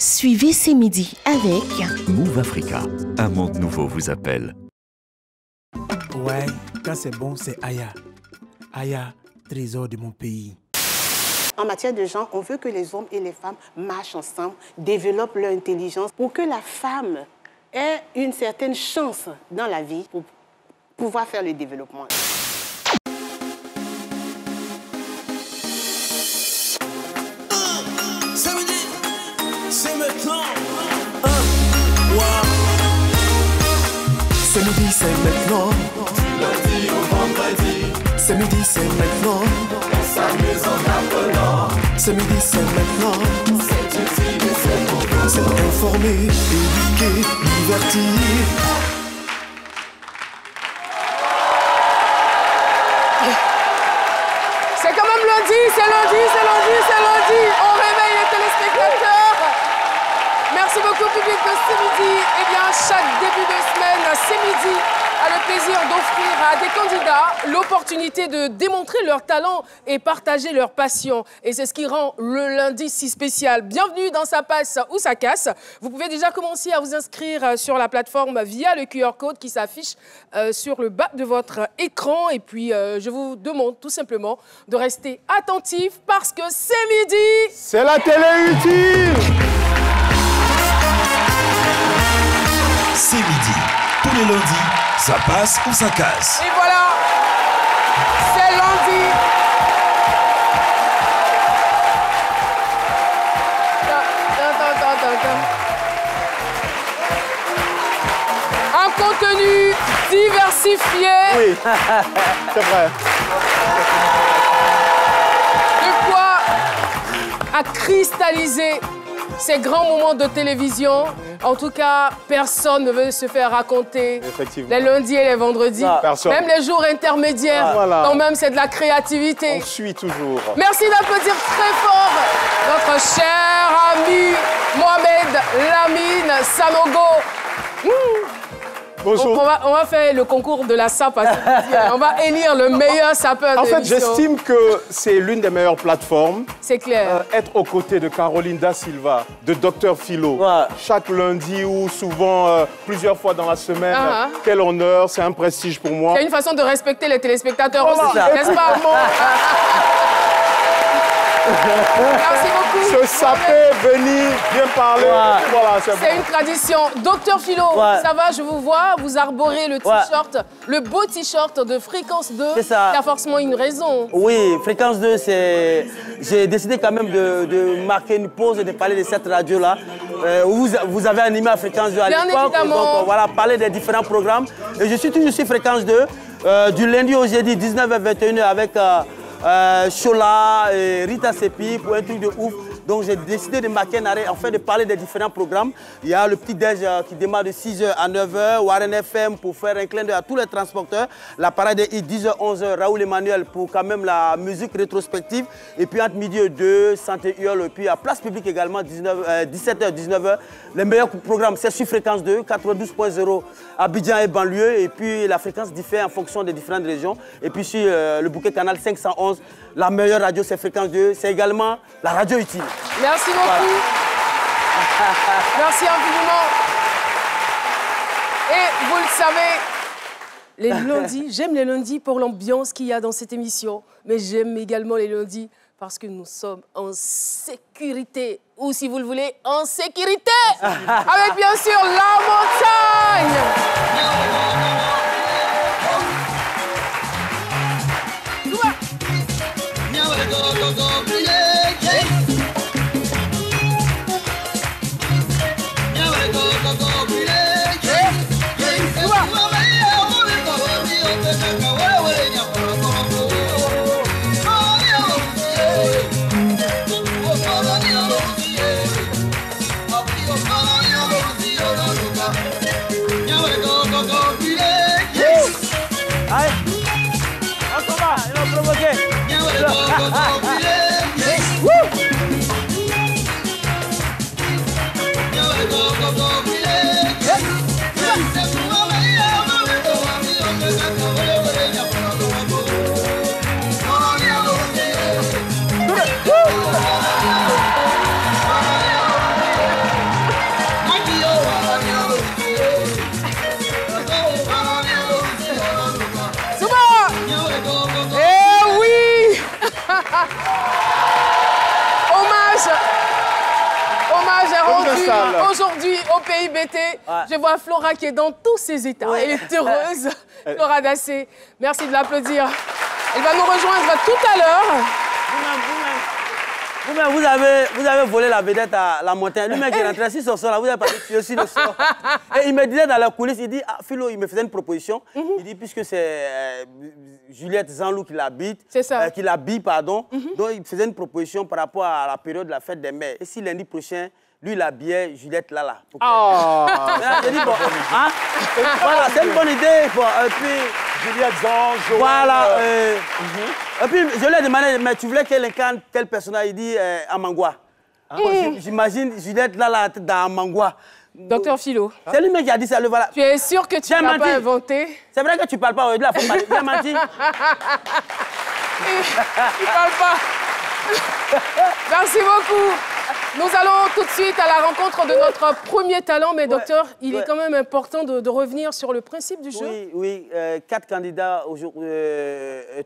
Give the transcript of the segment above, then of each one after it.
Suivez C'est Midi avec Move Africa. Un monde nouveau vous appelle. Ouais, quand c'est bon, c'est Aya. Aya, trésor de mon pays. En matière de genre, on veut que les hommes et les femmes marchent ensemble, développent leur intelligence pour que la femme ait une certaine chance dans la vie pour pouvoir faire le développement. Samedi, c'est maintenant. Samedi, c'est maintenant. Lundi au vendredi. Samedi, c'est maintenant. On s'amuse en appelant. Samedi, c'est maintenant. C'est utile et c'est pour vous. C'est informer, éduquer, divertir. C'est quand même lundi, c'est lundi, c'est lundi, c'est lundi. On réveille les téléspectateurs. Merci beaucoup, public de C'est Midi. Eh bien, chaque début de semaine, C'est Midi a le plaisir d'offrir à des candidats l'opportunité de démontrer leur talent et partager leur passion. Et c'est ce qui rend le lundi si spécial. Bienvenue dans Ça passe ou ça casse. Vous pouvez déjà commencer à vous inscrire sur la plateforme via le QR code qui s'affiche sur le bas de votre écran. Et puis, je vous demande tout simplement de rester attentifs parce que C'est Midi. C'est la télé utile. C'est midi. Tous les lundis, ça passe ou ça casse. Et voilà, c'est lundi. Un contenu diversifié. Oui, c'est vrai. De quoi à cristalliser ces grands moments de télévision. En tout cas, personne ne veut se faire raconter les lundis et les vendredis. Personne. Même les jours intermédiaires, Voilà. quand même, c'est de la créativité. On suit toujours. Merci d'applaudir très fort notre cher ami Mohamed Lamine Sanogo. Bonjour. On va faire le concours de la sape. On va élire le meilleur sapeur En de fait, l'émission. j'estime que c'est l'une des meilleures plateformes. C'est clair. Être aux côtés de Caroline Da Silva, de Dr Philo, chaque lundi ou souvent plusieurs fois dans la semaine. Quel honneur, c'est un prestige pour moi. C'est une façon de respecter les téléspectateurs Voilà. aussi, n'est-ce pas? Merci beaucoup. Se saper, venir, bien parler. Voilà, c'est C'est bon. une tradition. Docteur Philo, ça va, je vous vois, vous arborez le t-shirt, le beau t-shirt de Fréquence 2. C'est ça. Il y a forcément une raison. Oui, Fréquence 2, c'est... J'ai décidé quand même de marquer une pause et de parler de cette radio-là. Où vous avez animé à Fréquence 2 à Bien l'époque. évidemment. Donc voilà, parler des différents programmes. Et je suis toujours sur Fréquence 2, du lundi au jeudi, 19h-21h avec... Chola et Rita Sepi pour un truc de ouf. Donc j'ai décidé de marquer un arrêt, en fait de parler des différents programmes. Il y a le petit déj qui démarre de 6h à 9h, Warren FM pour faire un clin d'œil à tous les transporteurs. La parade est 10h-11h, Raoul Emmanuel pour quand même la musique rétrospective. Et puis entre midi et 2, Santé Huol, et puis à Place Publique également, 17h-19h. Les meilleurs programmes, c'est sur Fréquence 2, 92.0 Abidjan et banlieue. Et puis la fréquence diffère en fonction des différentes régions. Et puis sur le bouquet canal 511, la meilleure radio, c'est Fréquence 2. C'est également la radio utile. Merci beaucoup. Voilà. Merci infiniment. Et vous le savez, les lundis, j'aime les lundis pour l'ambiance qu'il y a dans cette émission, mais j'aime également les lundis parce que nous sommes en sécurité, ou si vous le voulez, en sécurité, avec bien sûr la montagne. hommage est rendu aujourd'hui au pays BT. Je vois Flora qui est dans tous ses états. Elle est heureuse. Flora Dassé, merci de l'applaudir. Elle va nous rejoindre tout à l'heure. Vous-même, vous avez volé la vedette à la montagne. Lui-même qui est rentré sur son sol, là, vous avez parlé de aussi le sol. Et il me disait dans la coulisse, il dit, ah, Philo, il me faisait une proposition. Il dit, puisque c'est Juliette Zanlou qui l'habite, qui l'habille, pardon, donc il faisait une proposition par rapport à la période de la fête des mères. Et si lundi prochain, lui, il habillait Juliette Lala. Oh. J'ai dit, bon, hein? Voilà, c'est une bonne idée. Bon, et puis, Juliette Zanlou. Voilà. Et puis, je lui ai demandé, mais tu voulais qu'elle incarne quel personnage? Il dit Amangwa. J'imagine Juliette Lala dans Amangwa. Docteur Philo. C'est lui-même qui a dit ça. Voilà. Tu es sûr que tu n'as pas inventé? C'est vrai que tu ne parles pas aujourd'hui, il faut parler. Tu as menti. Il ne parle pas. Merci beaucoup. Nous allons tout de suite à la rencontre de notre premier talent, mais docteur, il est quand même important de revenir sur le principe du jeu. Oui, 4 candidats aujourd'hui,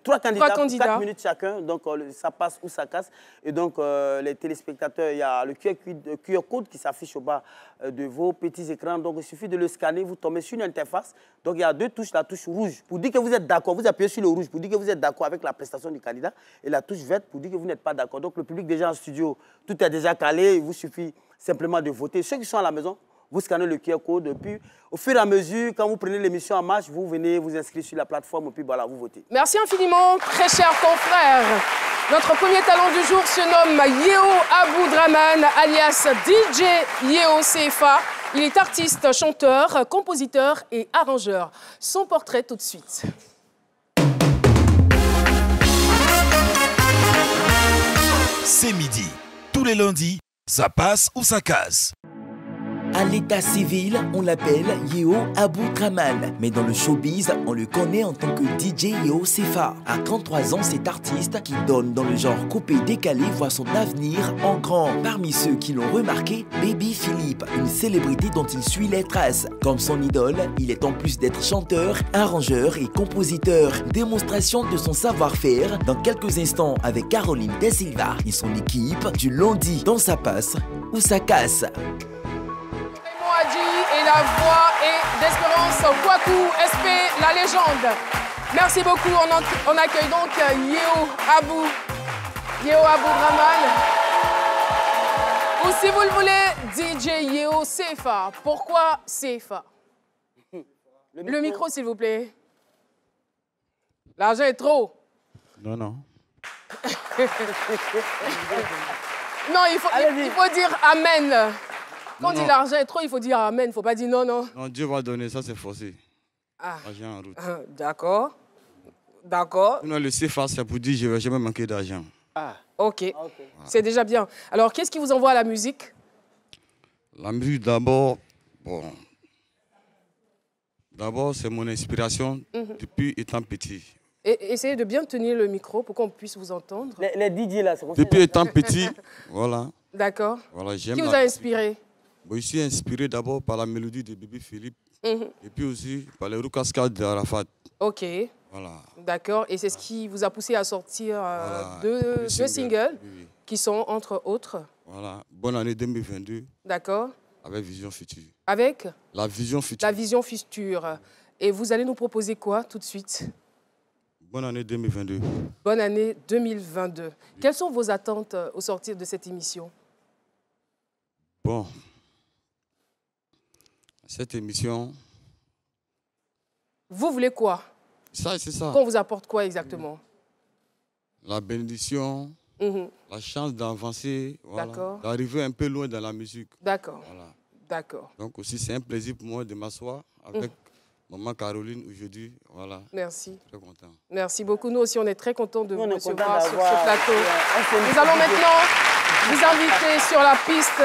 3 candidats, 4 minutes chacun, donc ça passe ou ça casse. Et donc les téléspectateurs, il y a le QR code qui s'affiche au bas de vos petits écrans, donc il suffit de le scanner, vous tombez sur une interface. Donc il y a 2 touches, la touche rouge pour dire que vous êtes d'accord, vous appuyez sur le rouge pour dire que vous êtes d'accord avec la prestation du candidat, et la touche verte pour dire que vous n'êtes pas d'accord. Donc le public déjà en studio, tout est déjà calé, il vous suffit simplement de voter. Ceux qui sont à la maison, vous scannez le QR code, et puis au fur et à mesure, quand vous prenez l'émission en marche, vous venez vous inscrire sur la plateforme, et puis voilà, vous votez. Merci infiniment, très cher confrère. Notre premier talent du jour se nomme Yeo Aboudraman, alias DJ Yeo CFA. Il est artiste, chanteur, compositeur et arrangeur. Son portrait tout de suite. C'est midi. Tous les lundis, ça passe ou ça casse. À l'état civil, on l'appelle Yeo Aboudraman, mais dans le showbiz, on le connaît en tant que DJ Yeo CFA. À 33 ans, cet artiste qui donne dans le genre coupé-décalé voit son avenir en grand. Parmi ceux qui l'ont remarqué, Baby Philippe, une célébrité dont il suit les traces. Comme son idole, il est en plus d'être chanteur, arrangeur et compositeur. Démonstration de son savoir-faire dans quelques instants avec Caroline Da Silva et son équipe du lundi dans Ça passe ou ça casse. Et la voix est d'Espérance Kouakou, SP, la légende. Merci beaucoup. On accueille donc Yeo Aboudraman. Ou si vous le voulez, DJ Yeo CFA. Pourquoi CFA? Le micro, s'il vous plaît. L'argent est trop. Non. Non, il faut dire Amen. Quand on dit l'argent est trop, il faut dire Amen. Il ne faut pas dire non. Non, Dieu va donner, ça c'est forcé. Argent en route. D'accord. Non, le CFA, c'est pour dire que je ne vais jamais manquer d'argent. Ok. Voilà. C'est déjà bien. Alors, qu'est-ce qui vous envoie à la musique? La musique, d'abord, c'est mon inspiration depuis étant petit. Et essayez de bien tenir le micro pour qu'on puisse vous entendre. Les DJ, là, c'est comme ça. Depuis étant petit, voilà. D'accord. Voilà, qui vous a inspiré? Je suis inspiré d'abord par la mélodie de Baby Philippe et puis aussi par les roues cascades d'Arafat. Ok. Voilà. D'accord. Et c'est ce qui vous a poussé à sortir deux singles qui sont entre autres. Voilà. Bonne année 2022. D'accord. Avec Vision Future. Avec la Vision Future. La Vision Future. Et vous allez nous proposer quoi tout de suite? Bonne année 2022. Bonne année 2022. Oui. Quelles sont vos attentes au sortir de cette émission? Bon. Cette émission... Vous voulez quoi? Ça, c'est ça. Qu'on vous apporte quoi exactement? La bénédiction, la chance d'avancer, voilà, d'arriver un peu loin dans la musique. D'accord. Voilà. D'accord. Donc aussi, c'est un plaisir pour moi de m'asseoir avec maman Caroline aujourd'hui. Voilà. Merci. Très content. Merci beaucoup. Nous aussi, on est très contents de vous recevoir sur ce plateau. Nous allons maintenant vous inviter sur la piste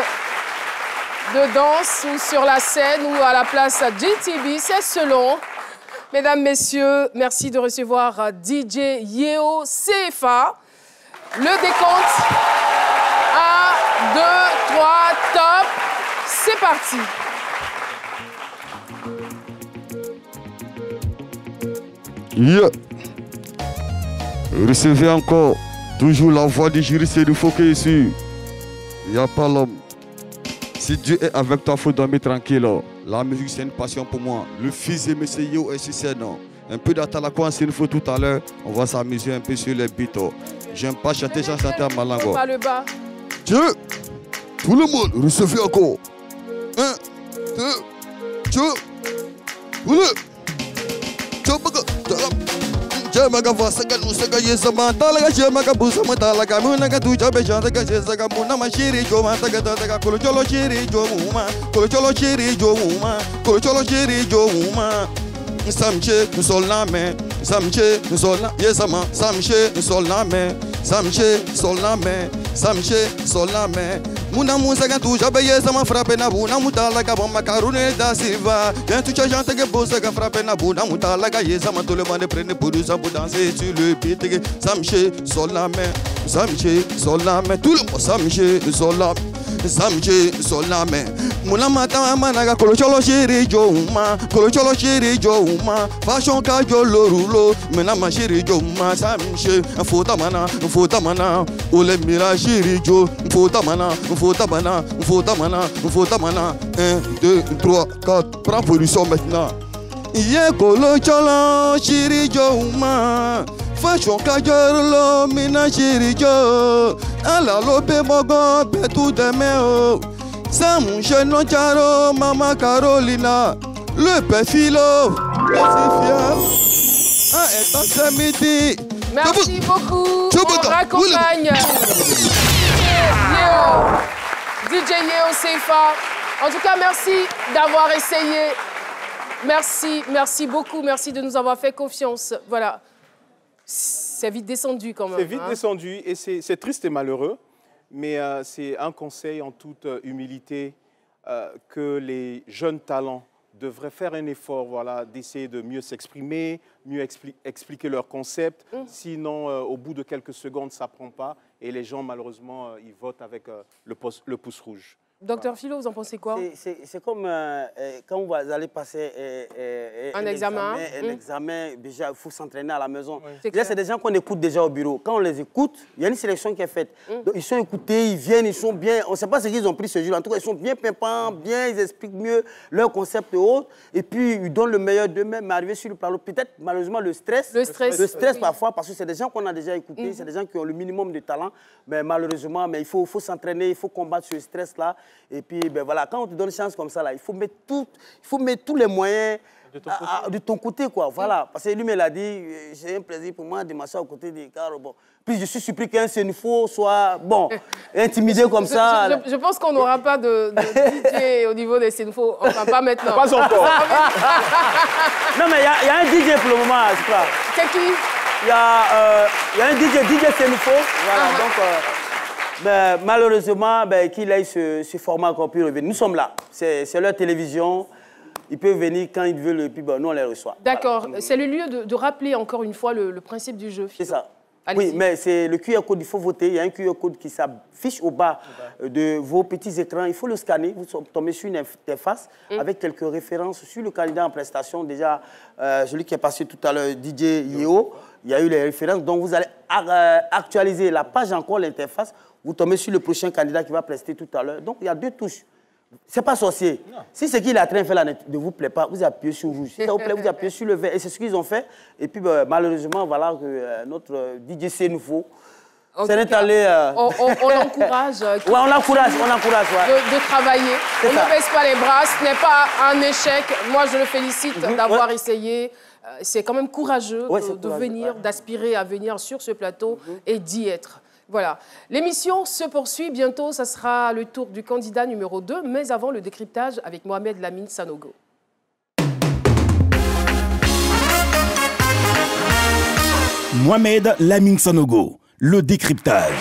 de danse ou sur la scène ou à la place GTB. C'est selon. Mesdames, messieurs, merci de recevoir DJ Yeo CFA. Le décompte. 1, 2, 3, top. C'est parti. Yeah. Recevez encore toujours la voix du juriste du Fouquet ici. Il n'y a pas l'homme. Si Dieu est avec toi, il faut dormir tranquille. La musique, c'est une passion pour moi. Le fils de M. Yo est sur scène. Un peu d'Atalakwa, s'il faut tout à l'heure. On va s'amuser un peu sur les beats. J'aime pas chanter, j'ai chanté à Malango. Pas le bas. Dieu, tout le monde, recevez encore. 1, 2, Dieu, tout le Jamaga Vasaga Nusaga Yesama, Talaga Jamaga Busama, Talaga Munaga Tuja Bejanga Jesaga Munama Shiri Joma, Tagaga Kolojolo Shiri Joma, Kolojolo Shiri Joma, Kolojolo Shiri Joma. Samche, nous sommes la main. Samche, nous sommes la Yesama, Samche, nous sommes la main. Samche, sommes la main. Samche, sommes la main. Muna Musaga Tuja Beyesama frappe na Buna Mutalaga Bomba Karune da Silva. Viens tu chantes que Bosaga frappe na Buna Mutalaga Yesama, tout le monde prenne pour nous pour danser sur le beat. Samche, sommes la main. Samche, sommes la main. Tout le monde, Samche, sommes la main. Samche solame muna mata managa kolocholo shiri joma kolocholo shiri joma fashion ka jolorulo mena ma shiri joma samche mfuta mana ole mira shiri jo mfuta mana 1 2 3 4 prends position maintenant ye kolocholo shiri joma fashion ka jolorulo mena shiri jo ala lope mogo betu deme Samushe non charo Mama Carolina le péfilo midi. Merci beaucoup. On raccompagne DJ Yeo Sefa. En tout cas, merci d'avoir essayé. Merci beaucoup. Merci de nous avoir fait confiance. Voilà. C'est vite descendu quand même. C'est vite descendu et c'est triste et malheureux. Mais c'est un conseil en toute humilité que les jeunes talents devraient faire un effort, voilà, d'essayer de mieux s'exprimer, mieux expliquer leur concept. Sinon, au bout de quelques secondes, ça ne prend pas. Et les gens, malheureusement, ils votent avec le pouce rouge. Docteur Philo, vous en pensez quoi? C'est comme quand vous allez passer un examen. Déjà, il faut s'entraîner à la maison. Oui. Déjà, c'est des gens qu'on écoute déjà au bureau. Quand on les écoute, il y a une sélection qui est faite. Donc, ils sont écoutés, ils viennent, ils sont bien. On ne sait pas ce qu'ils ont pris ce jour. En tout cas, ils sont bien pimpants, bien, ils expliquent mieux leur concept et autres. Et puis, ils donnent le meilleur d'eux-mêmes. Mais arrivé sur le plateau, peut-être malheureusement le stress oui. Parfois, parce que c'est des gens qu'on a déjà écoutés, c'est des gens qui ont le minimum de talent. Mais malheureusement, il faut s'entraîner, il faut combattre ce stress-là. Et puis, ben voilà, quand on te donne une chance comme ça, là, il faut mettre tous les moyens de ton côté, quoi. Voilà. Parce que lui, il a dit, c'est un plaisir pour moi de m'asseoir aux côtés des Caro. Bon. Puis je suis surpris qu'un Senfo soit, bon, intimidé comme ça. Je pense qu'on n'aura pas de DJ au niveau des Senfo. Enfin, pas maintenant. Pas encore. Non, mais il y a un DJ pour le moment, je crois. C'est qui? Il y a un DJ Senfo. Voilà, donc... Ben, malheureusement, qu'il ait ce format qu'on peut revenir. Nous sommes là. C'est leur télévision. Ils peuvent venir quand ils veulent et puis nous, on les reçoit. D'accord. Voilà. C'est le lieu de rappeler encore une fois le principe du jeu. C'est ça. Oui, mais c'est le QR code, il faut voter. Il y a un QR code qui s'affiche au bas de vos petits écrans. Il faut le scanner. Vous tombez sur une interface avec quelques références sur le candidat en prestation. Déjà, celui qui est passé tout à l'heure, DJ Yeo, il y a eu les références. Donc, vous allez actualiser la page encore, l'interface. Vous tombez sur le prochain candidat qui va prester tout à l'heure. Donc, il y a 2 touches. Ce n'est pas sorcier. Non. Si ce qu'il est en train de faire là ne vous plaît pas, vous appuyez sur rouge. Si ça vous plaît, vous appuyez sur le vert. Et c'est ce qu'ils ont fait. Et puis, malheureusement, voilà que notre DJ Senfo s'est allé... On l'encourage. Oui, on l'encourage. De travailler. On ne baisse pas les bras. Ce n'est pas un échec. Moi, je le félicite d'avoir essayé. C'est quand même courageux de venir, d'aspirer à venir sur ce plateau et d'y être. Voilà. L'émission se poursuit. Bientôt, ça sera le tour du candidat numéro 2, mais avant le décryptage avec Mohamed Lamine Sanogo. Mohamed Lamine Sanogo, le décryptage.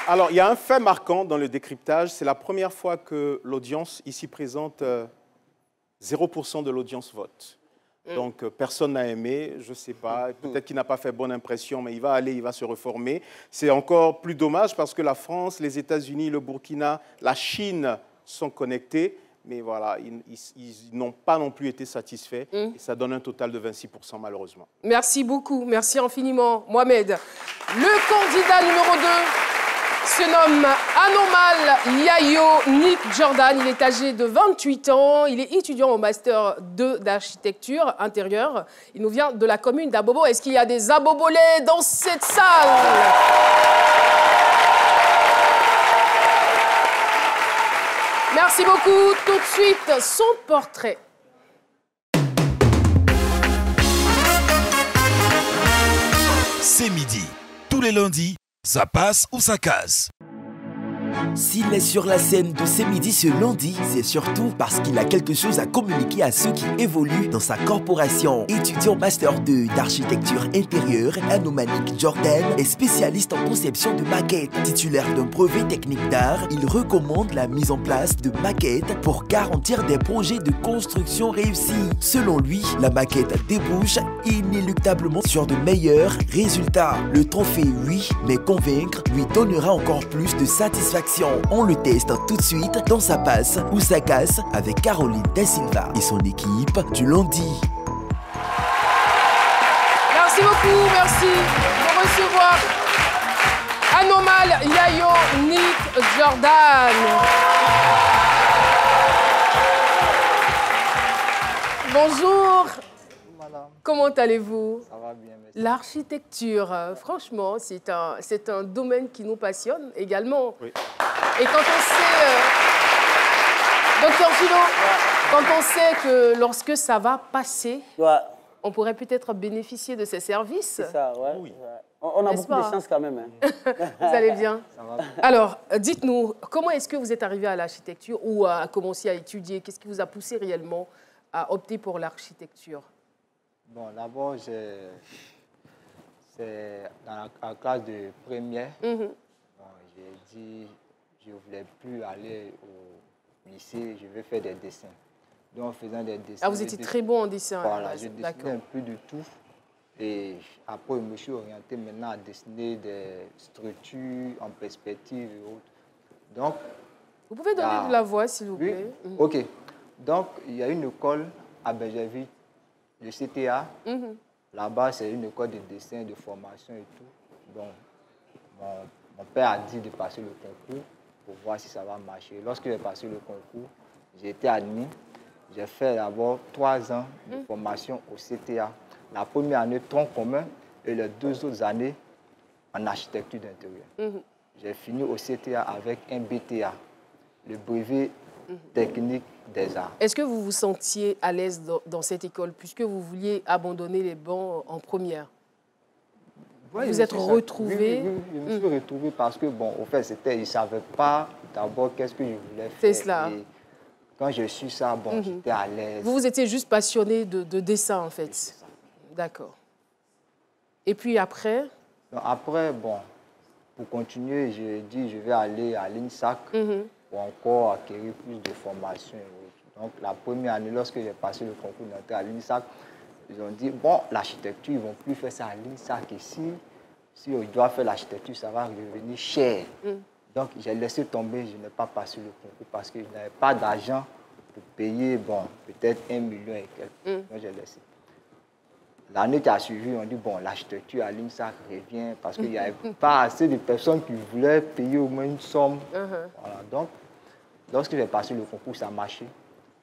Alors, il y a un fait marquant dans le décryptage. C'est la première fois que l'audience ici présente, 0% de l'audience vote. Donc, personne n'a aimé, je ne sais pas, peut-être qu'il n'a pas fait bonne impression, mais il va se reformer. C'est encore plus dommage parce que la France, les États-Unis, le Burkina, la Chine sont connectés, mais voilà, ils n'ont pas non plus été satisfaits. Et ça donne un total de 26% malheureusement. Merci beaucoup, merci infiniment, Mohamed. Le candidat numéro 2, se nomme Anomal Yayo Nick Jordan. Il est âgé de 28 ans. Il est étudiant au Master 2 d'architecture intérieure. Il nous vient de la commune d'Abobo. Est-ce qu'il y a des abobolais dans cette salle? Merci beaucoup. Tout de suite, son portrait. C'est midi. Tous les lundis, ça passe ou ça casse. S'il est sur la scène de C'est midi ce lundi, c'est surtout parce qu'il a quelque chose à communiquer à ceux qui évoluent dans sa corporation. Étudiant Master 2 d'architecture intérieure, Anomanic Jordan est spécialiste en conception de maquettes. Titulaire d'un brevet technique d'art, il recommande la mise en place de maquettes pour garantir des projets de construction réussis. Selon lui, la maquette débouche inéluctablement sur de meilleurs résultats. Le trophée, oui, mais convaincre lui donnera encore plus de satisfaction. On le teste tout de suite dans Sa passe ou ça casse avec Caroline Da Silva et son équipe du lundi. Merci beaucoup, merci de recevoir Anomal Yayo Nick Jordan. Bonjour. Comment allez-vous? Ça va bien, merci. L'architecture, franchement, c'est un domaine qui nous passionne également. Oui. Et quand on sait, Docteur Philo, quand on sait que lorsque ça va passer, on pourrait peut-être bénéficier de ces services. C'est ça, ouais. Oui. On a beaucoup de chance quand même. Hein. Vous allez bien? Ça va bien. Alors, dites-nous, comment est-ce que vous êtes arrivé à l'architecture ou à commencer à étudier? Qu'est-ce qui vous a poussé réellement à opter pour l'architecture? Bon, d'abord, c'est dans la classe de première. Bon, j'ai dit je ne voulais plus aller au lycée, je vais faire des dessins. Donc, en faisant des dessins... Ah, vous étiez très bon en dessin. Voilà, je dessinais un peu de tout. Et après, je me suis orienté maintenant à dessiner des structures en perspective et autres. Donc... Vous pouvez donner de la voix, s'il vous plaît? Oui, OK. Donc, il y a une école à Bergerville, le CTA. Là-bas, c'est une école de dessin, de formation et tout. Donc, mon père a dit de passer le concours pour voir si ça va marcher. Lorsque j'ai passé le concours, j'ai été admis. J'ai fait d'abord 3 ans de formation au CTA. La première année, tronc commun, et les 2 autres années en architecture d'intérieur. J'ai fini au CTA avec un BTA, le brevet technique des arts. Est-ce que vous vous sentiez à l'aise dans cette école, puisque vous vouliez abandonner les bancs en première? Oui, vous êtes retrouvé? Oui, je me suis retrouvé parce que, bon, au fait, je ne savais pas d'abord qu'est-ce que je voulais faire. C'est cela. Et quand je suis ça, bon, j'étais à l'aise. Vous étiez juste passionné de dessin, en fait? D'accord. Et puis après? Donc, après, bon, pour continuer, j'ai dit je vais aller à l'INSAC pour encore acquérir plus de formation. Donc, la première année, lorsque j'ai passé le concours d'entrée à l'INSAC, ils ont dit, bon, l'architecture, ils ne vont plus faire ça à l'INSAC ici. Si on doit faire l'architecture, ça va revenir cher. Donc, j'ai laissé tomber, je n'ai pas passé le concours parce que je n'avais pas d'argent pour payer, bon, peut-être 1 million et quelques. Donc, j'ai laissé. L'année qui a suivi, on dit, bon, l'architecture à l'INSAC revient parce qu'il n'y avait pas assez de personnes qui voulaient payer au moins une somme. Voilà. Donc, lorsque j'ai passé le concours, ça a marché.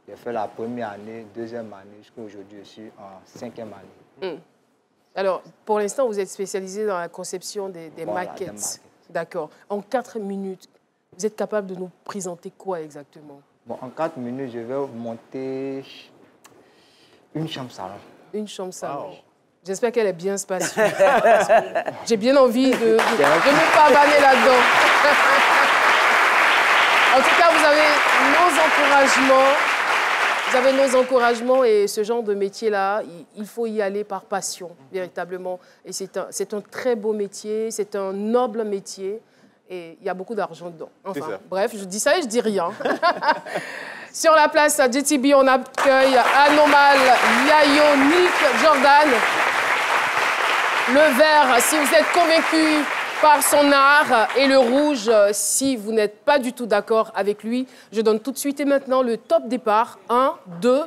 J'ai fait la première année, 2e année, jusqu'à aujourd'hui, je suis en 5e année. Alors, pour l'instant, vous êtes spécialisé dans la conception des maquettes. D'accord. En 4 minutes, vous êtes capable de nous présenter quoi exactement? Bon, en 4 minutes, je vais monter une chambre salon. Une chambre salon. Wow. J'espère qu'elle est bien spacieuse. J'ai bien envie de me pavaner là-dedans. En tout cas, vous avez nos encouragements. Vous avez nos encouragements et ce genre de métier-là, il faut y aller par passion, véritablement. Et c'est un très beau métier, c'est un noble métier et il y a beaucoup d'argent dedans. Enfin, bref, je dis ça et je dis rien. Sur la place à JTB, on accueille Anomal Yayo Nick Jordan. Le vert, si vous êtes convaincu par son art, et le rouge, si vous n'êtes pas du tout d'accord avec lui. Je donne tout de suite et maintenant le top départ. 1, 2,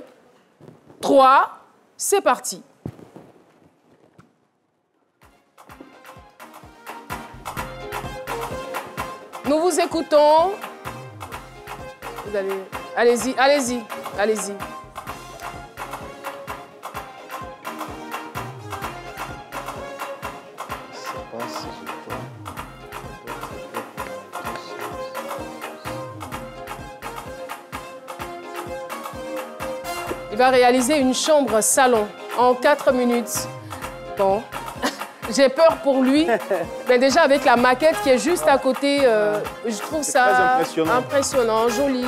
3, c'est parti. Nous vous écoutons. Vous allez... Allez-y, allez-y, allez-y. Il va réaliser une chambre salon en 4 minutes. Bon, j'ai peur pour lui. Mais déjà avec la maquette qui est juste à côté, je trouve ça impressionnant, joli.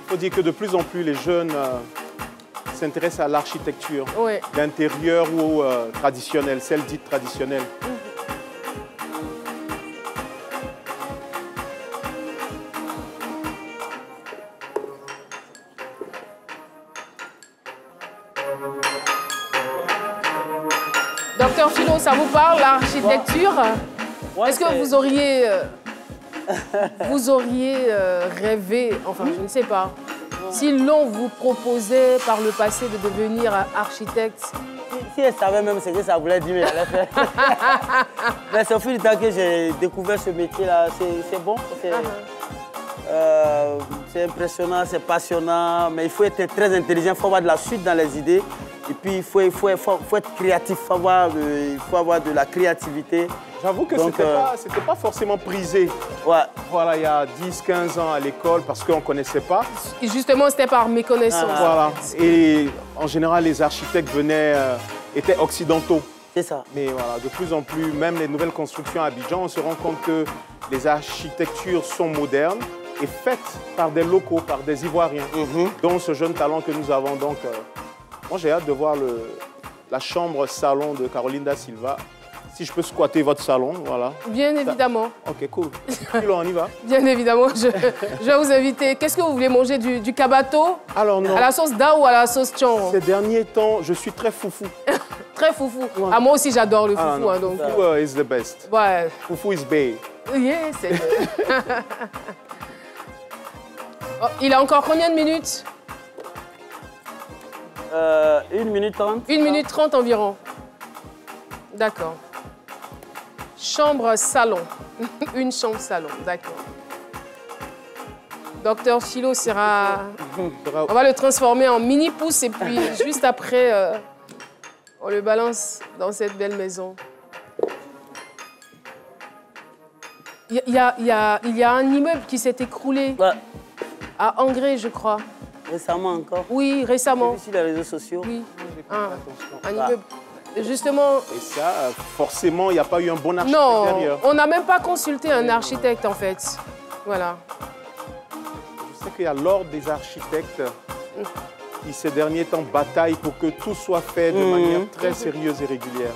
Il faut dire que de plus en plus les jeunes s'intéressent à l'architecture d'intérieur ou traditionnelle, celle dite traditionnelle. Docteur Philo, ça vous parle, l'architecture? Est-ce que vous auriez rêvé, enfin je ne sais pas, si l'on vous proposait par le passé de devenir architecte? Si elle savait même ce que ça voulait dire, elle allait faire. Mais c'est au fil du temps que j'ai découvert ce métier-là. C'est bon, c'est impressionnant, c'est passionnant, mais il faut être très intelligent, il faut avoir de la suite dans les idées. Et puis, il faut être créatif, il faut avoir de la créativité. J'avoue que c'était pas forcément prisé. Ouais. Voilà, il y a 10-15 ans à l'école, parce qu'on ne connaissait pas. Et justement, c'était par méconnaissance. Voilà. Et en général, les architectes étaient occidentaux. C'est ça. Mais voilà, de plus en plus, même les nouvelles constructions à Abidjan, on se rend compte que les architectures sont modernes et faites par des locaux, par des Ivoiriens, dont ce jeune talent que nous avons. Donc, moi, j'ai hâte de voir la chambre-salon de Caroline Da Silva. Si je peux squatter votre salon, voilà. Bien évidemment. Ok, cool. Philo, on y va. Bien évidemment, je vais vous inviter. Qu'est-ce que vous voulez manger? Du kabato? Alors non. À la sauce da ou à la sauce tchon? Ces derniers temps, je suis très foufou. Très foufou. Ouais. Ah, moi aussi, j'adore le foufou. Hein, donc. Foufou is the best. Ouais. Foufou is bae. Yeah, c'est oh, il a encore combien de minutes? 1 minute 30. 1 minute 30 environ. D'accord. Chambre salon. Une chambre salon, d'accord. Docteur Philo sera... On va le transformer en mini-pouce et puis juste après, on le balance dans cette belle maison. Il y a un immeuble qui s'est écroulé à Angré, je crois. Récemment encore? Oui, récemment. Vu sur les réseaux sociaux? Oui. Un immeuble. Justement... Et ça, forcément, il n'y a pas eu un bon architecte derrière. Non, on n'a même pas consulté un architecte, en fait. Voilà. Je sais qu'il y a l'ordre des architectes qui, ces derniers temps, bataillent pour que tout soit fait de manière très sérieuse et régulière.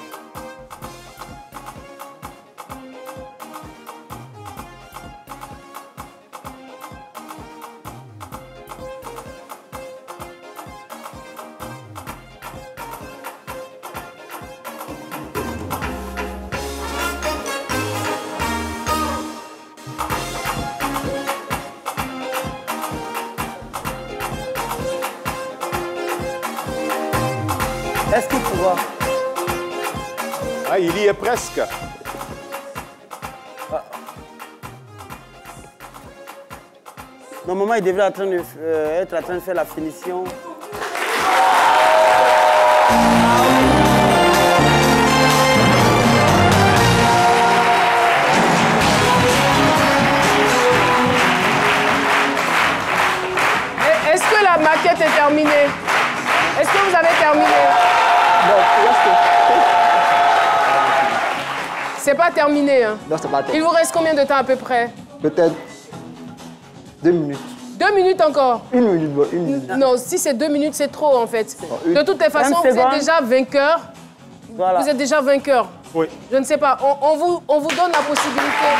Est-ce qu'il pourra? Ah, il y est presque. Normalement, il devrait être en train de faire la finition. Est-ce que la maquette est terminée? Est-ce que vous avez terminé? C'est pas terminé. Hein. Non, c'est pas terminé. Il vous reste combien de temps à peu près? Peut-être 2 minutes. 2 minutes encore? 1 minute, 1 minute. Non, si c'est 2 minutes, c'est trop en fait. De toutes les façons, vous êtes déjà vainqueur. Voilà. Vous êtes déjà vainqueur. Oui. Je ne sais pas. On vous donne la possibilité,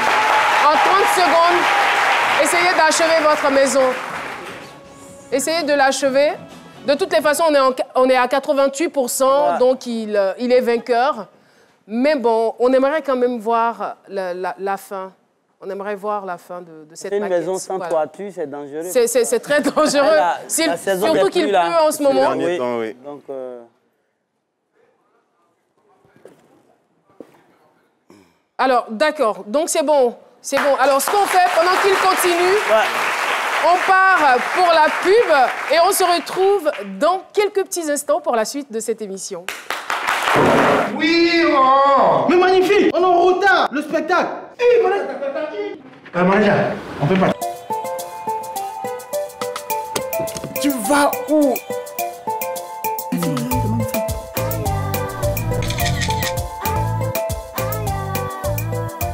en 30 secondes, essayez d'achever votre maison. Essayez de l'achever. De toutes les façons, on est à 88%, donc il est vainqueur. Mais bon, on aimerait quand même voir la fin. On aimerait voir la fin de cette maquette. Une maison sans toiture, c'est dangereux. C'est très dangereux. Surtout qu'il pleut en ce moment. Oui. Oui. Donc, Alors, d'accord. Donc, c'est bon. C'est bon. Alors, ce qu'on fait, pendant qu'il continue, on part pour la pub et on se retrouve dans quelques petits instants pour la suite de cette émission. Oui, oh. Mais magnifique, on est en retard, le spectacle. Hé, manager, on peut pas. Tu vas où?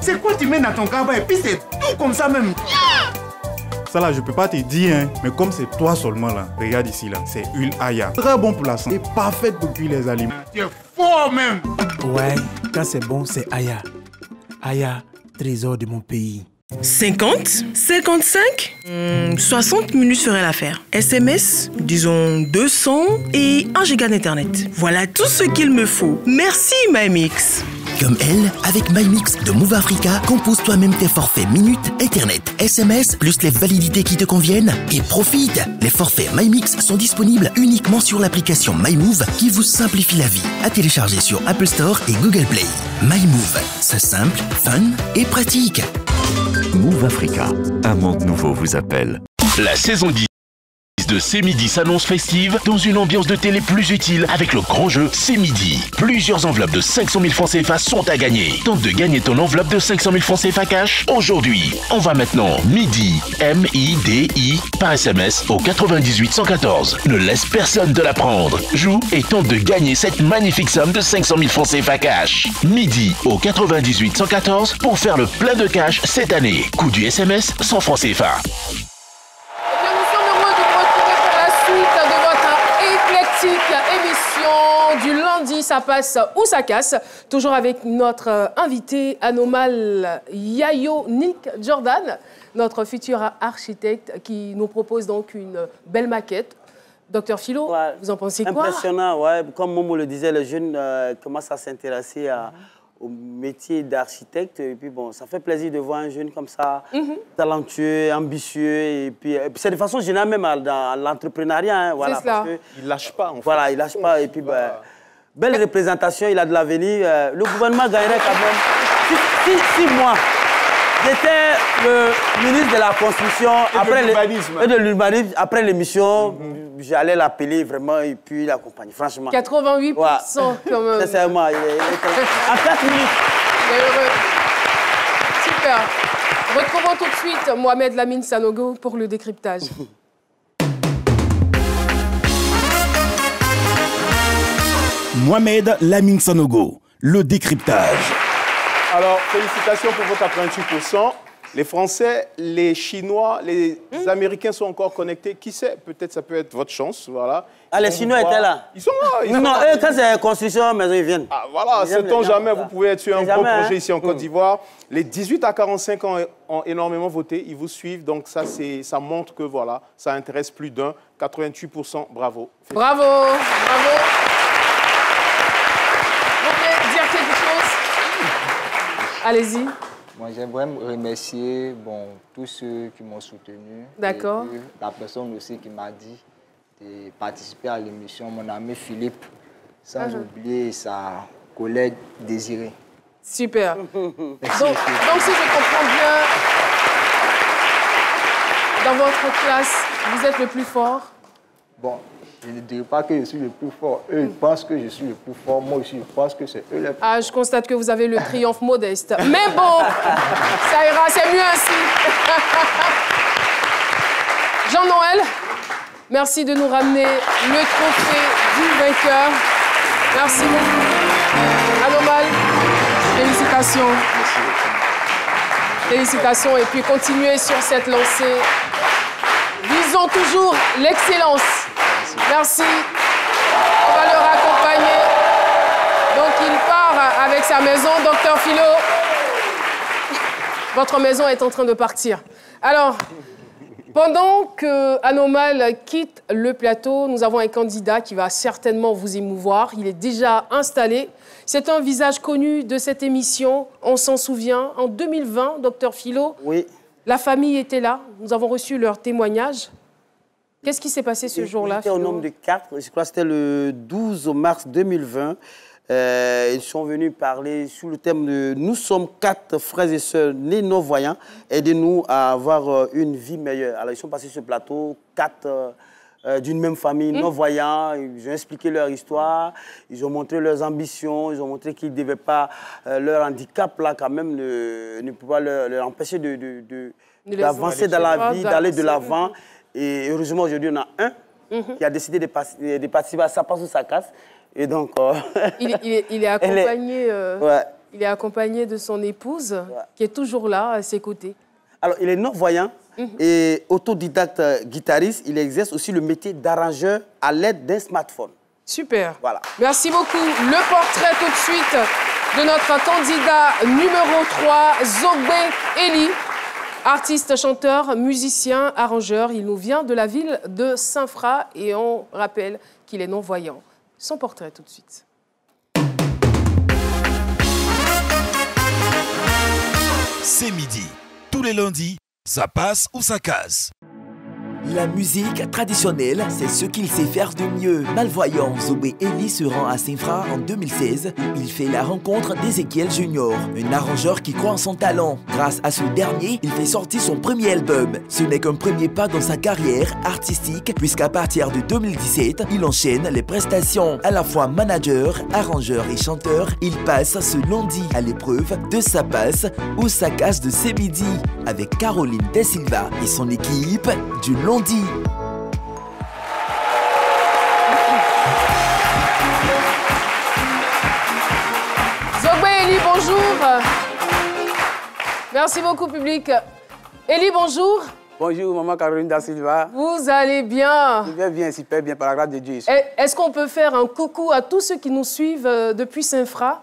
C'est quoi tu mets dans ton cabaret et puis c'est tout comme ça même. Ça là, je peux pas te dire, hein, mais comme c'est toi seulement là, regarde ici là, c'est huile Aya. Très bon pour la santé, parfaite pour cuire les aliments. Tu es fort même. Ouais, quand c'est bon, c'est Aya. Aya, trésor de mon pays. 50, 55, 60 minutes ferait l'affaire. SMS, disons 200 et 1 giga d'internet. Voilà tout ce qu'il me faut. Merci MyMix. Comme elle, avec MyMix de Move Africa, compose toi-même tes forfaits minutes, Internet, SMS, plus les validités qui te conviennent et profite. Les forfaits MyMix sont disponibles uniquement sur l'application MyMove qui vous simplifie la vie. À télécharger sur Apple Store et Google Play. MyMove, c'est simple, fun et pratique. Move Africa, un monde nouveau vous appelle. La saison 10 de C'est Midi s'annonce festive dans une ambiance de télé plus utile avec le grand jeu C'est Midi. Plusieurs enveloppes de 500 000 francs CFA sont à gagner. Tente de gagner ton enveloppe de 500 000 francs CFA cash aujourd'hui. Envoie maintenant Midi, M-I-D-I, par SMS au 98 114. Ne laisse personne te la prendre. Joue et tente de gagner cette magnifique somme de 500 000 francs CFA cash. Midi au 98 114 pour faire le plein de cash cette année. Coût du SMS 100 francs CFA. Émission du lundi, ça passe ou ça casse. Toujours avec notre invité Anomal Yayo Nick Jordan, notre futur architecte qui nous propose donc une belle maquette. Docteur Philo, vous en pensez quoi? Impressionnant, ouais. Comme Momo le disait, les jeunes commencent à s'intéresser au métier d'architecte. Et puis bon, ça fait plaisir de voir un jeune comme ça, talentueux, ambitieux. Et puis c'est de façon générale même dans l'entrepreneuriat. Hein, voilà, parce que il ne lâche pas. En fait. Voilà, il ne lâche pas. Et puis, belle représentation, il a de l'avenir. Le gouvernement gagnerait quand même 6 mois. J'étais le ministre de la Construction et de l'urbanisme. Après l'émission, j'allais l'appeler vraiment et puis l'accompagner, franchement. 88% quand même. Sincèrement, il est à 4 minutes. Il est heureux. Super. Retrouvons tout de suite Mohamed Lamine Sanogo pour le décryptage. Mohamed Lamine Sanogo, le décryptage. Alors, félicitations pour votre 88%. Les Français, les Chinois, les Américains sont encore connectés. Qui sait? Peut-être ça peut être votre chance. Voilà. Ah, les Chinois étaient là? Ils sont là. Non, eux, quand c'est construction, mais ils viennent. Ah, voilà, sait-on jamais, vous pouvez être sur un gros projet ici en Côte d'Ivoire. Les 18 à 45 ans ont énormément voté. Ils vous suivent. Donc, ça montre que voilà, ça intéresse plus d'un. 88%. Bravo. Bravo. Bravo. Vous voulez dire quelque chose? Allez-y. Moi, j'aimerais remercier tous ceux qui m'ont soutenu. D'accord. La personne aussi qui m'a dit de participer à l'émission, mon ami Philippe, sans oublier sa collègue Désirée. Super. Donc, si je comprends bien, dans votre classe, vous êtes le plus fort? Bon, je ne dirais pas que je suis le plus fort. Eux, ils pensent que je suis le plus fort. Moi aussi, je pense que c'est eux les plus forts. Ah, je constate que vous avez le triomphe modeste. Mais bon, ça ira, c'est mieux ainsi. Jean-Noël, merci de nous ramener le trophée du vainqueur. Merci beaucoup. Anomal, félicitations. Félicitations et puis continuez sur cette lancée. Visons toujours l'excellence. Merci. On va le raccompagner. Donc, il part avec sa maison. Docteur Philo, votre maison est en train de partir. Alors, pendant que Anomal quitte le plateau, nous avons un candidat qui va certainement vous émouvoir. Il est déjà installé. C'est un visage connu de cette émission. On s'en souvient. En 2020, Docteur Philo, oui. La famille était là. Nous avons reçu leur témoignage. Qu'est-ce qui s'est passé ce jour-là? C'était au nombre de 4. Je crois que c'était le 12 mars 2020. Ils sont venus parler sur le thème de « Nous sommes 4 frères et sœurs nés non-voyants, aidez-nous à avoir une vie meilleure ». Alors, ils sont passés sur le plateau, 4 d'une même famille, non-voyants. Ils ont expliqué leur histoire, ils ont montré leurs ambitions, ils ont montré qu'ils ne devaient pas, leur handicap, là, quand même, ne peut pas leur empêcher d'avancer dans la vie, d'aller de l'avant. Et heureusement, aujourd'hui, on a un qui a décidé de participer à Ça passe ou ça casse. Et donc, il est accompagné, il est accompagné de son épouse, qui est toujours là, à ses côtés. Alors, il est non-voyant et autodidacte guitariste. Il exerce aussi le métier d'arrangeur à l'aide d'un smartphone. Super. Voilà. Merci beaucoup. Le portrait tout de suite de notre candidat numéro 3, Zogbe Eli. Artiste, chanteur, musicien, arrangeur. Il nous vient de la ville de Saint-Fra et on rappelle qu'il est non-voyant. Son portrait tout de suite. C'est midi. Tous les lundis, ça passe ou ça casse. La musique traditionnelle, c'est ce qu'il sait faire de mieux. Malvoyant, Zogbe Eli se rend à Saint-Fra en 2016 où il fait la rencontre d'Ezekiel Junior, un arrangeur qui croit en son talent. Grâce à ce dernier, il fait sortir son premier album. Ce n'est qu'un premier pas dans sa carrière artistique puisqu'à partir de 2017, il enchaîne les prestations. À la fois manager, arrangeur et chanteur, il passe ce lundi à l'épreuve de Ça passe ou ça casse de ce midi avec Caroline Da Silva et son équipe du lundi. Zogbe Eli, bonjour. Merci beaucoup, public. Eli, bonjour. Bonjour, maman Caroline Da Silva. Vous allez bien? Je vais bien, super bien, par la grâce de Dieu. Est-ce qu'on peut faire un coucou à tous ceux qui nous suivent depuis Saint-Fra?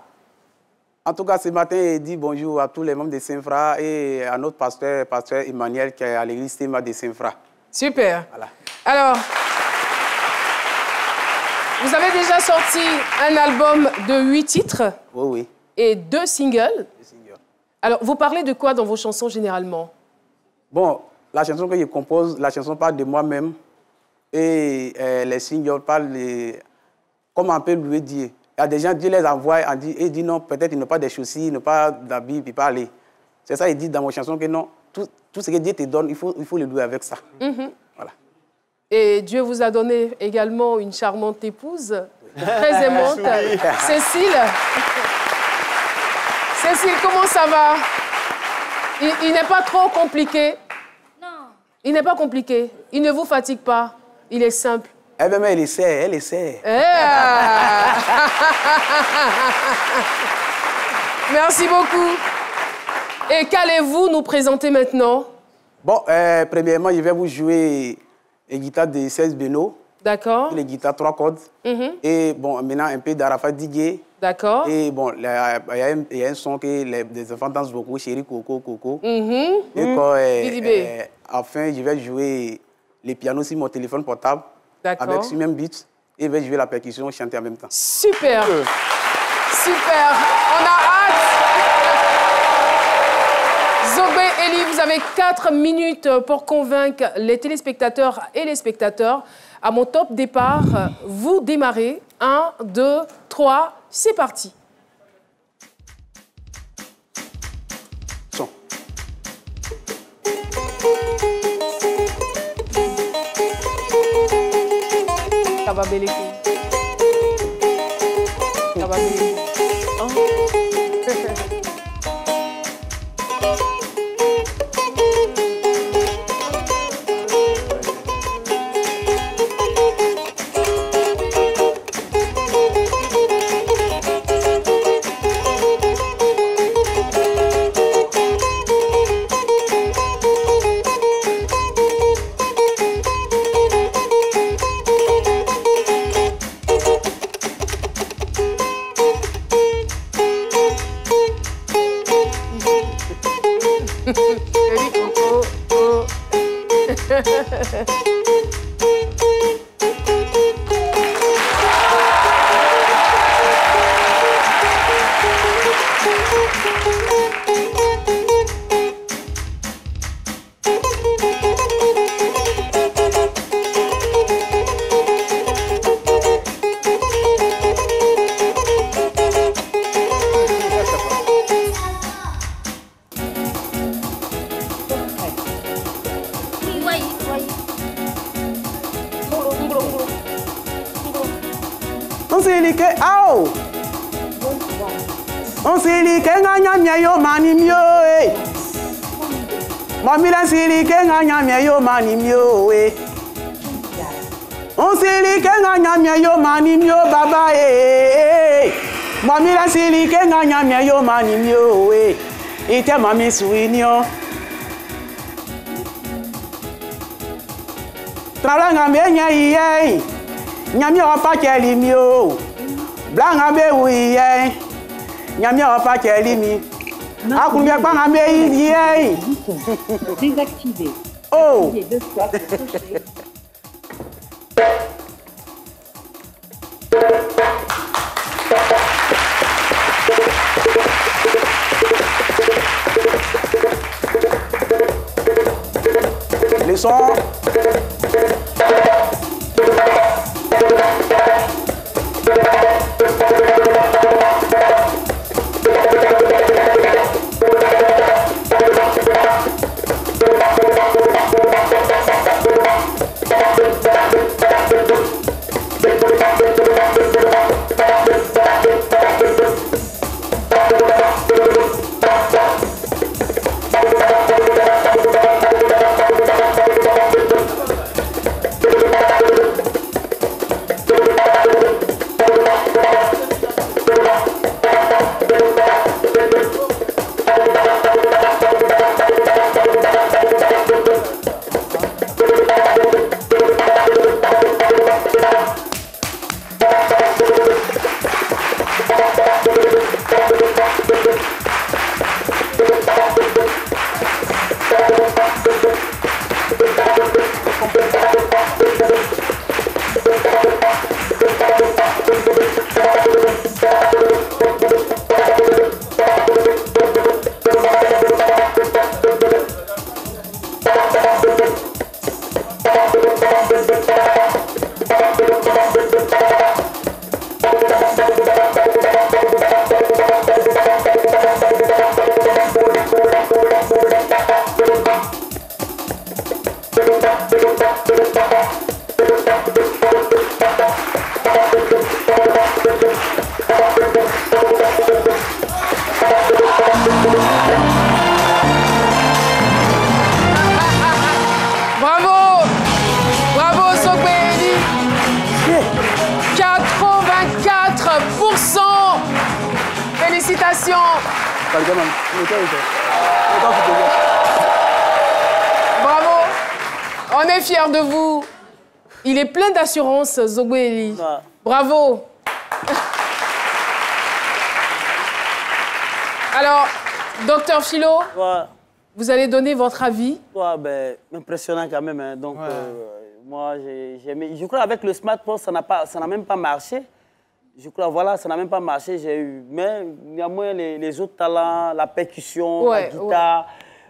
En tout cas, ce matin, il dit bonjour à tous les membres de Saint-Fra et à notre pasteur Emmanuel, qui est à l'église Théma de Saint-Fra. Super. Voilà. Alors, vous avez déjà sorti un album de 8 titres. Oui. Et 2 singles. Alors, vous parlez de quoi dans vos chansons généralement? Bon, la chanson que je compose, la chanson parle de moi-même. Et les singles parlent de... Comment on peut lui dire? Il y a des gens, Dieu les envoie et dit non, peut-être ils n'ont pas de chaussures, ils n'ont pas d'habits, ils ne peuvent pas aller. C'est ça, il dit dans vos chansons que non, tout ce que Dieu te donne, il faut le louer avec ça. Voilà. Et Dieu vous a donné également une charmante épouse, très aimante, Cécile. Cécile, comment ça va? Il n'est pas trop compliqué? Non. Il n'est pas compliqué? Il ne vous fatigue pas? Il est simple? Eh bien, elle essaie. Merci beaucoup. Et qu'allez-vous nous présenter maintenant? Bon, premièrement, je vais vous jouer les guitares de 16 Beno. D'accord. Les guitares 3 cordes. Et bon, maintenant, un peu d'Arafat Didier. D'accord. Et bon, il y a un son que les enfants dansent beaucoup, Chéri Coco, Coco. Et enfin, je vais jouer les pianos sur mon téléphone portable. Avec ce même beat. Et je vais jouer la percussion, chanter en même temps. Super. Super. On a hâte. Zogbe Eli, vous avez 4 minutes pour convaincre les téléspectateurs et les spectateurs. À mon top départ, vous démarrez. 1, 2, 3, c'est parti. Son. Kababeleke. Kababeleke. silike ao. On silike nganya mieyo mani mio eh. Mamila silike nganya mieyo mani mio eh. On silike nganya mieyo mani mio baba eh. Mamila silike nganya mieyo mani mio eh. Ite mami suinio. Tralanga menya iye. Nyami opa keli mi o. Blanga be wiye. Nyami opa keli mi. Akunye gbanga me iye. Désactivé. Oh. Appuyez 2 fois pour cocher. Les sons. Bravo! Bravo Sogbeni! 84%! Félicitations! Bravo! On est fiers de vous. Il est plein d'assurance, Zogbeli. Bravo! Alors, docteur Philo, vous allez donner votre avis. Ben, impressionnant quand même. Hein. Donc, moi, j'ai aimé. Je crois avec le smartphone, ça n'a même pas marché. Je crois, voilà, ça n'a même pas marché. J'ai eu, mais néanmoins, les autres talents, la percussion, la guitare.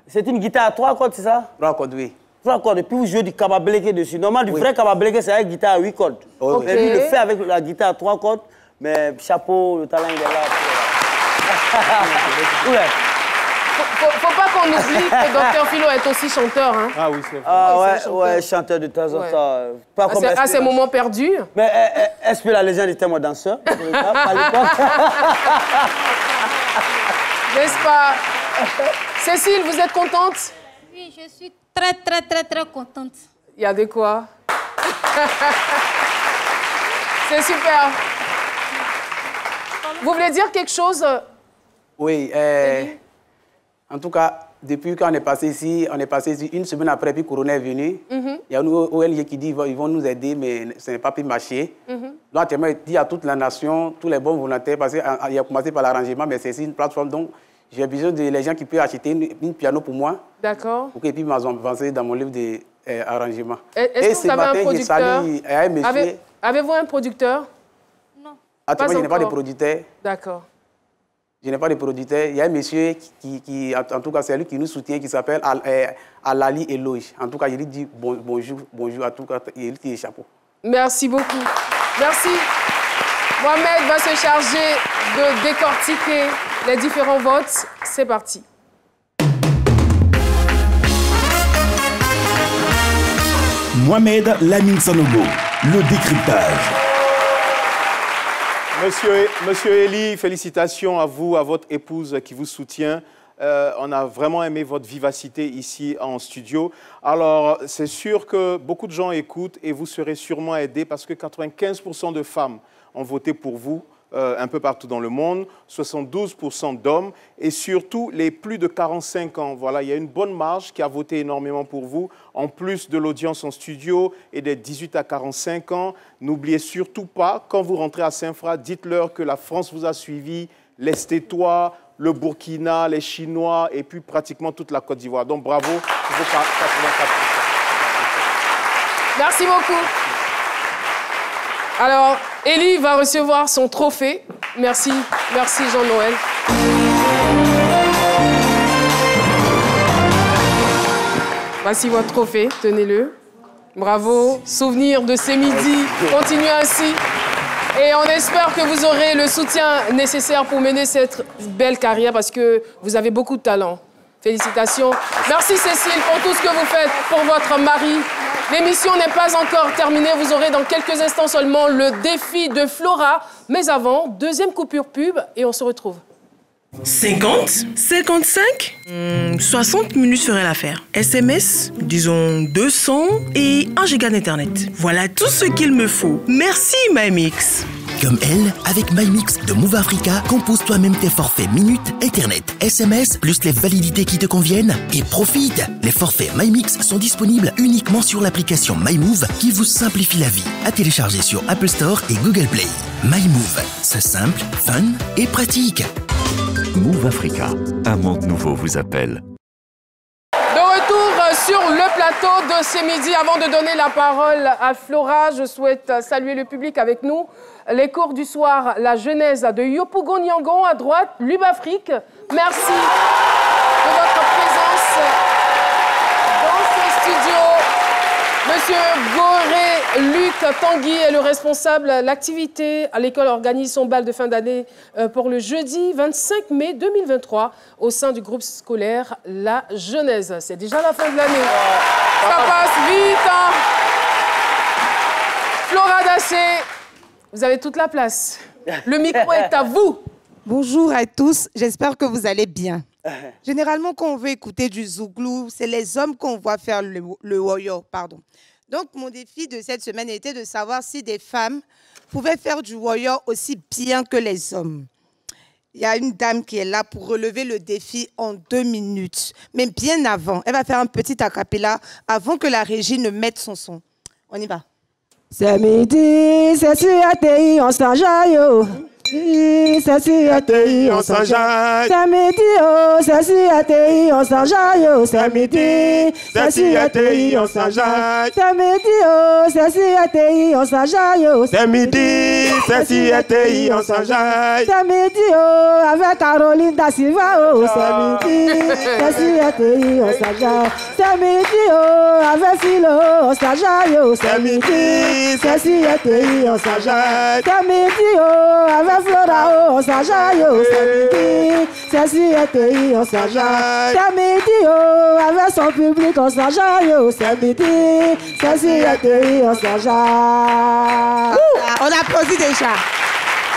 C'est une guitare à 3 cordes, c'est ça? 3 cordes, oui. 3 cordes. Et puis, vous jouez du kabableke dessus. Normalement, du vrai kabableke, c'est avec guitare à 8 cordes. Okay. Mais lui, il le fait avec la guitare à 3 cordes. Mais chapeau, le talent, il est là. Faut pas qu'on oublie que Dr Philo est aussi chanteur. Hein. Ah oui, c'est vrai. Ah ouais, chanteur de temps en temps. Pas comme à ces moments perdus. Mais est-ce que la légende était mon danseur? N'est-ce pas? Cécile, vous êtes contente? Oui, je suis très contente. Il y a de quoi? C'est super. Vous voulez dire quelque chose? Oui, en tout cas, depuis qu'on est passé ici, une semaine après, puis Corona est venu. Il y a une ONG qui dit qu'ils vont nous aider, mais ça n'a pas pu marcher. Donc, je dis à toute la nation, tous les bons volontaires, parce qu'il a commencé par l'arrangement, mais c'est une plateforme, donc j'ai besoin de les gens qui peuvent acheter une piano pour moi. D'accord. Pour qu'ils puissent m'avancer dans mon livre d'arrangement. Est-ce que vous avez un producteur? Avez-vous un producteur? Non. Actuellement, je n'ai pas de producteur. D'accord. Je n'ai pas de producteur. Il y a un monsieur qui en tout cas, c'est lui qui nous soutient, qui s'appelle Alali Eloge. En tout cas, je lui dis bonjour, en tout cas, il lui dit chapeau. Merci beaucoup. Merci. Mohamed va se charger de décortiquer les différents votes. C'est parti. Mohamed Lamine Sanogo, le décryptage. Monsieur Eli, félicitations à vous, à votre épouse qui vous soutient. On a vraiment aimé votre vivacité ici en studio. Alors, c'est sûr que beaucoup de gens écoutent et vous serez sûrement aidés parce que 95% de femmes ont voté pour vous un peu partout dans le monde, 72% d'hommes et surtout les plus de 45 ans. Voilà, il y a une bonne marge qui a voté énormément pour vous. En plus de l'audience en studio et des 18 à 45 ans, n'oubliez surtout pas, quand vous rentrez à Saint-Fra, dites-leur que la France vous a suivi, l'Estétois, le Burkina, les Chinois et puis pratiquement toute la Côte d'Ivoire. Donc bravo pour vos 84%. Merci beaucoup. Alors, Eli va recevoir son trophée. Merci, merci Jean-Noël. Voici votre trophée, tenez-le. Bravo, souvenir de ces midis, continuez ainsi. Et on espère que vous aurez le soutien nécessaire pour mener cette belle carrière parce que vous avez beaucoup de talent. Félicitations. Merci Cécile pour tout ce que vous faites pour votre mari. L'émission n'est pas encore terminée. Vous aurez dans quelques instants seulement le défi de Flora. Mais avant, deuxième coupure pub et on se retrouve. 50, 55, 60 minutes ferait l'affaire. SMS, disons 200 et 1 giga d'internet. Voilà tout ce qu'il me faut. Merci MyMix. Comme elle, avec MyMix de Move Africa, compose toi-même tes forfaits minutes, internet, SMS, plus les validités qui te conviennent et profite. Les forfaits MyMix sont disponibles uniquement sur l'application MyMove qui vous simplifie la vie. À télécharger sur Apple Store et Google Play. MyMove, c'est simple, fun et pratique. Move Africa, un monde nouveau vous appelle. De retour sur le plateau de ces midis. Avant de donner la parole à Flora, je souhaite saluer le public avec nous. Les cours du soir, la genèse de Yopougon Nyangon à droite, Lubafrique. Merci de votre présence dans ce studio. Monsieur Goré Luc Tanguy est le responsable. L'activité à l'école organise son bal de fin d'année pour le jeudi 25 mai 2023 au sein du groupe scolaire La Genèse. C'est déjà la fin de l'année. Ça passe vite. Hein. Flora Dassé, vous avez toute la place. Le micro est à vous. Bonjour à tous, j'espère que vous allez bien. Généralement, quand on veut écouter du zouglou, c'est les hommes qu'on voit faire le woyo, pardon. Donc, mon défi de cette semaine était de savoir si des femmes pouvaient faire du woyo aussi bien que les hommes. Il y a une dame qui est là pour relever le défi en 2 minutes. Mais bien avant, elle va faire un petit acapella avant que la régie ne mette son son. On y va. C'est midi, c'est sur ATI, on s'enjaille. C'est sur ATI, on s'enjaille. C'est midi, oh, c'est sur ATI, on s'enjaille. C'est midi, c'est sur ATI, on s'enjaille. C'est midi, oh, c'est sur ATI, on s'enjaille. C'est midi, c'est sur ATI, on s'enjaille. C'est midi, oh, avec Caroline Da Silva, oh. C'est midi, c'est sur ATI, on s'enjaille. C'est midi, oh, avec Philo, on s'enjaille. C'est midi, c'est sur ATI, on s'enjaille. C'est midi, oh, avec Flora, oh, on s'enjaille. C'est midi, c'est sur ATI, on s'enjaille. C'est midi, oh, avec son public, on s'enjaille. C'est midi, c'est sur ATI, on s'enjaille. On applaudit déjà.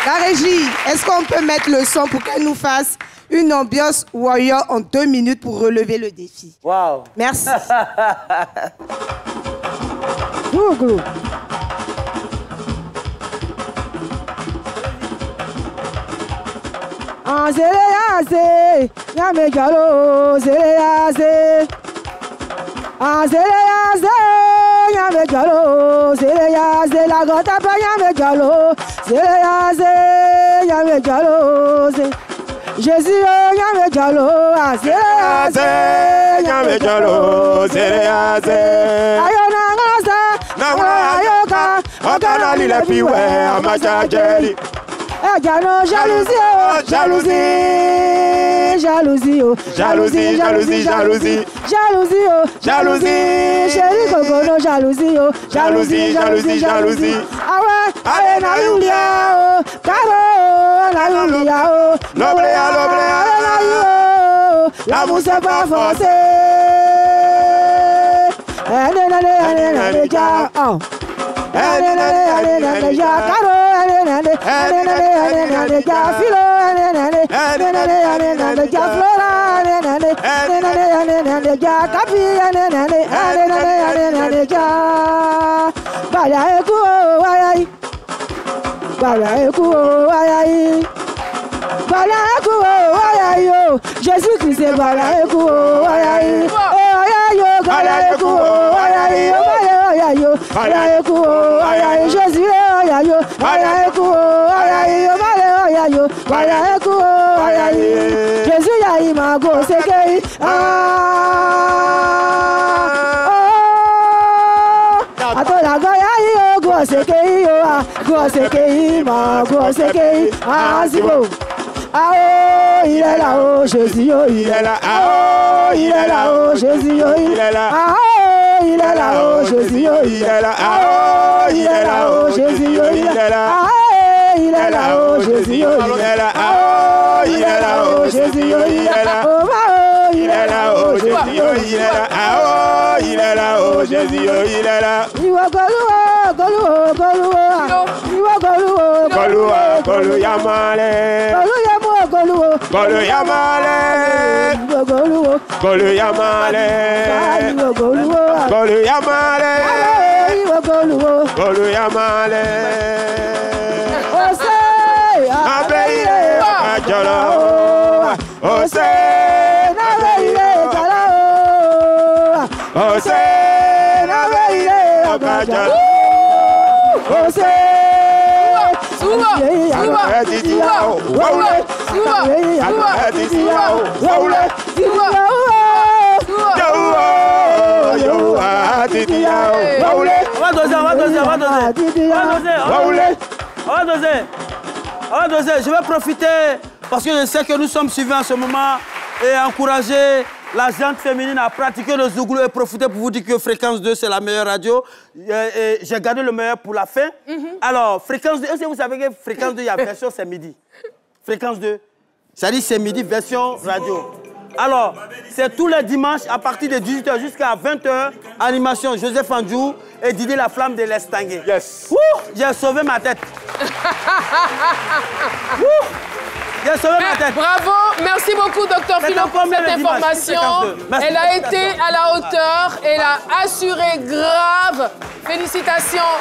La régie, est-ce qu'on peut mettre le son pour qu'elle nous fasse une ambiance warrior en 2 minutes pour relever le défi? Wow. Merci. Google. Anzeleyaze, Yamegalo, Zeleyaze. Anzeleyaze, Yamegalo, Zeleyaze. La gota pa Yamegalo, Zeleyaze, Yamegalo, Jésus, Yamegalo, Zeleyaze, Yamegalo, Zeleyaze. Ayona ngasa, Ayoka, Okana lile piwe, Amachajeli. Jano, jalousie, oh, jalousie, jalousie, oh, jalousie, jalousie, jalousie, jalousie, oh, jalousie, chérie Cocono, jalousie, oh, jalousie, jalousie, jalousie. Ah ouais, allez, na yulia, oh, caro, na yulia, oh, l'oblea, na yo, l'amour c'est pas forcé. Allez, allez, allez, allez, ja, oh. Allez, allez, allez, allez, ja, caro. Jésus-Christ est Balaïkou, Jésus, Jésus, Yaïma, go, Sekei. Atola Goya, go, Sekei, go, Sekei, ma, go, Sekei. Ah, c'est beau. Ah oh, il est là-haut, Jésus, oh, il est là. Ah oh, il est là-haut, Jésus, oh, il est là. Ah oh, il est là-haut, Jésus, oh, il est là. Ah oh, il est là-haut, Jésus, oh, il est là. Ah oh, il est là-haut, Jésus, oh, il est là. Ah oh, il est là-haut, Jésus, oh, il est là. Oh, il est là-haut, Jésus, oh, il est là. Ah oh, il est là-haut, Jésus, oh, il est là. Golu Yamale. Golu Yamale. Golu Yamale. Golu Yamale. Golu Yamale. Ose abeire ajala. Ose abeire ajala. Ose abeire ajala. Ose Je vais profiter parce que je sais que nous sommes suivis en ce moment et encourager la gente féminine à pratiquer le zouglou et profiter pour vous dire que Fréquence 2, c'est la meilleure radio. J'ai gardé le meilleur pour la fin. Alors, Fréquence 2, est-ce que vous savez que Fréquence 2, il y a version c'est midi. Fréquence 2, ça dit c'est midi, version radio. Alors, c'est tous les dimanches à partir de 18h jusqu'à 20h, animation Joseph Andjou et Didier La Flamme de l'Estanguet. Yes. J'ai sauvé ma tête. J'ai sauvé ma tête. Bravo, merci beaucoup Dr Philo pour cette information. Elle a été à la hauteur, elle a assuré grave. Félicitations.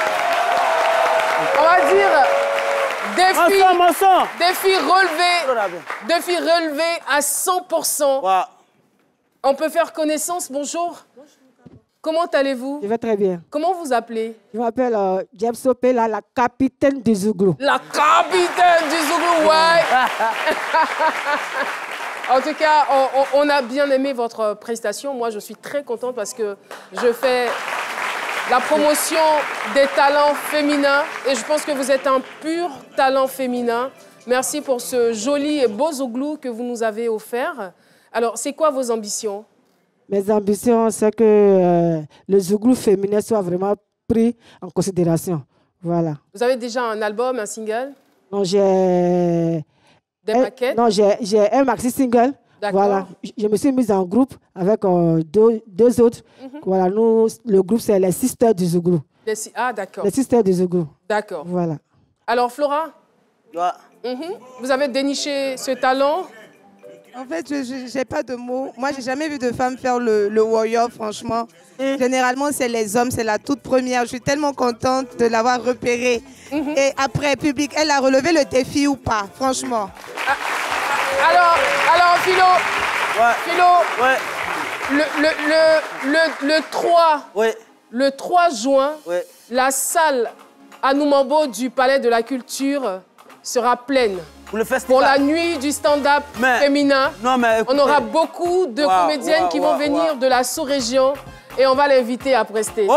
On va dire défi relevé à 100%. Wow. On peut faire connaissance, bonjour. Comment allez-vous? Je vais très bien. Comment vous appelez? Je m'appelle James Sopela, la capitaine du Zouglou. La capitaine du Zouglou, ouais. En tout cas, on a bien aimé votre prestation. Moi, je suis très contente parce que je fais la promotion des talents féminins et je pense que vous êtes un pur talent féminin. Merci pour ce joli et beau Zouglou que vous nous avez offert. Alors, c'est quoi vos ambitions? Mes ambitions, c'est que le Zouglou féminin soit vraiment pris en considération. Voilà. Vous avez déjà un album, un single? Non, j'ai... Des maquettes? Non, j'ai un maxi-single. Voilà. Je me suis mise en groupe avec deux autres. Voilà, nous, le groupe, c'est les Sisters du Zouglou. Ah, d'accord. Les Sisters du Zouglou. D'accord. Voilà. Alors, Flora? Vous avez déniché ce talent? En fait, je n'ai pas de mots. Moi, je n'ai jamais vu de femme faire le warrior, franchement. Généralement, c'est les hommes, c'est la toute première. Je suis tellement contente de l'avoir repérée. Et après, public, elle a relevé le défi ou pas, franchement. Alors Philo, le 3 juin, la salle Anoumambo du Palais de la Culture sera pleine. Pour la nuit du stand-up féminin, on aura beaucoup de comédiennes qui vont venir de la sous-région et on va l'inviter à prester. On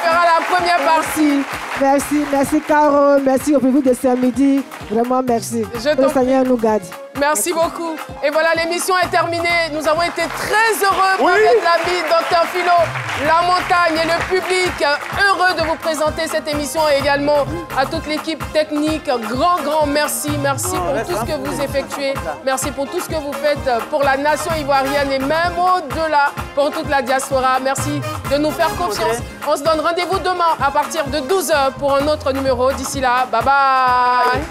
fera la première partie. Merci Caro, merci au public de ce midi. Vraiment merci. Que le Seigneur nous garde. Merci beaucoup. Et voilà, l'émission est terminée. Nous avons été très heureux avec l'ami Dr Philo, la montagne et le public. Heureux de vous présenter cette émission et également à toute l'équipe technique. Grand merci. Merci pour tout ce que vous effectuez. Merci pour tout ce que vous faites pour la nation ivoirienne et même au-delà pour toute la diaspora. Merci de nous faire confiance. On se donne rendez-vous demain à partir de 12h pour un autre numéro. D'ici là, bye bye.